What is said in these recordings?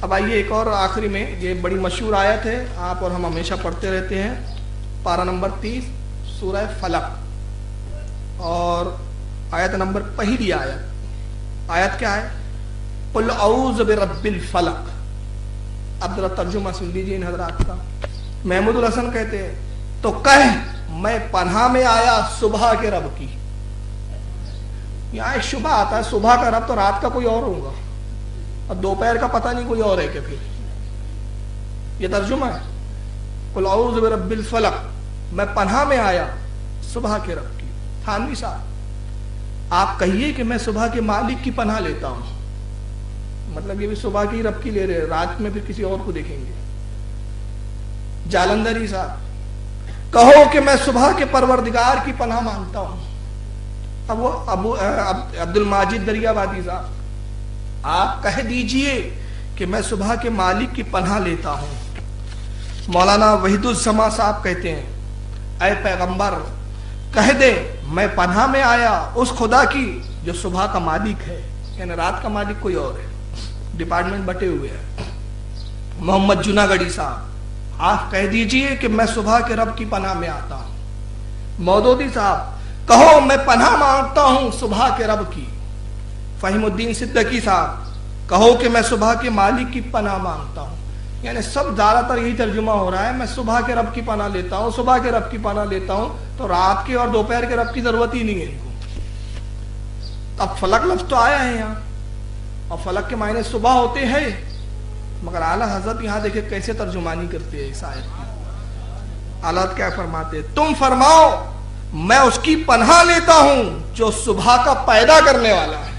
اب آئیے ایک اور آخری میں، یہ بڑی مشہور آیت ہے، آپ اور ہم ہمیشہ پڑھتے رہتے ہیں، پارہ نمبر 30 سورہ فلق اور آیت نمبر پہلی آیت کیا ہے؟ قل اعوذ برب الفلق. اب ذرا ترجمہ سن لیجیے ان حضرات کا. محمود الحسن کہتے ہیں تو کہہ میں پناہ میں آیا صبح کے رب کی. یہاں ایک شبہ آتا ہے، صبح کا رب تو رات کا کوئی اور ہوگا اور دوپہر کا پتہ نہیں کوئی اور ہے کہ پھر یہ ترجمہ ہے. قل اعوذ برب الفلق، میں پناہ میں آیا صبح کے رب کی. تھانوی صاحب آپ کہیے کہ میں صبح کے مالک کی پناہ لیتا ہوں، مطلب یہ بھی صبح کی رب کی لے رہے، رات میں پھر کسی اور کو دیکھیں گے. جالندری صاحب کہو کہ میں صبح کے پروردگار کی پناہ مانگتا ہوں. اب وہ عبد الماجد دریابادی صاحب آپ کہہ دیجئے کہ میں صبح کے مالک کی پناہ لیتا ہوں. مولانا وحید السما صاحب کہتے ہیں اے پیغمبر کہہ دے میں پناہ میں آیا اس خدا کی جو صبح کا مالک ہے، یعنی رات کا مالک کوئی اور ہے. ڈپارٹمنٹ بٹے ہوئے ہیں. محمد جناگڑی صاحب آپ کہہ دیجئے کہ میں صبح کے رب کی پناہ میں آتا ہوں. مودودی صاحب کہو میں پناہ مانگتا ہوں صبح کے رب کی. فہیم الدین صدقی صاحب کہو کہ میں صبح کے مالک کی پناہ مانگتا ہوں. یعنی سب زیادہ تر یہی ترجمہ ہو رہا ہے، میں صبح کے رب کی پناہ لیتا ہوں، صبح کے رب کی پناہ لیتا ہوں. تو رات کے اور دوپہر کے رب کی ضرورت ہی نہیں ہے ان کو. اب فلک لفظ تو آیا ہے یہاں اور فلک کے معنی صبح ہوتے ہیں، مگر اعلیٰ حضرت یہاں دیکھیں کیسے ترجمانی کرتے ہیں اس آیت کی. اعلیٰ حضرت کیا فرماتے ہیں؟ تم فرماؤ میں اس کی پناہ لیتا ہوں جو صبح کا پیدا کرنے والا ہے،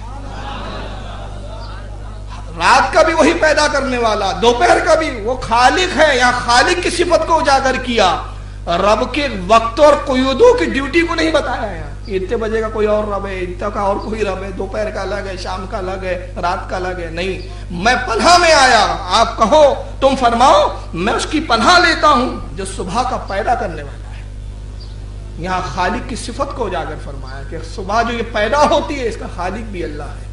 رات کا بھی وہی پیدا کرنے والا، دوپہر کا بھی وہ خالق ہے. یا خالق کی صفت کو اجاگر کیا، رب کے وقت اور قیودوں کی ڈیوٹی کو نہیں بتایا ہے. اتنے بجے کا کوئی اور رب ہے، اتنے کا اور کوئی رب ہے، دوپہر کا الگ ہے، شام کا الگ ہے، رات کا الگ ہے. نہیں، میں پناہ میں آیا. آپ کہو تم فرماؤ میں اس کی پناہ لیتا ہوں جو صبح کا پیدا کرنے والا ہے. یہاں خالق کی صفت کو اجاگر فرمایا کہ صبح جو یہ پیدا ہوتی ہے اس کا خالق بھی اللہ ہے،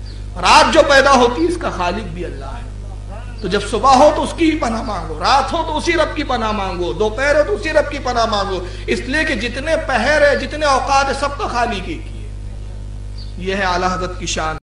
رات جو پیدا ہوتی ہے اس کا خالق بھی اللہ ہے. تو جب صبح ہو تو اس کی پناہ مانگو، رات ہو تو اسی رب کی پناہ مانگو، دوپہر ہو تو اسی رب کی پناہ مانگو. اس لیے کہ جتنے پہر ہے، جتنے اوقات ہے، سب کا خالق ایک ہی ہے. یہ ہے اعلیٰ حضرت کی شان.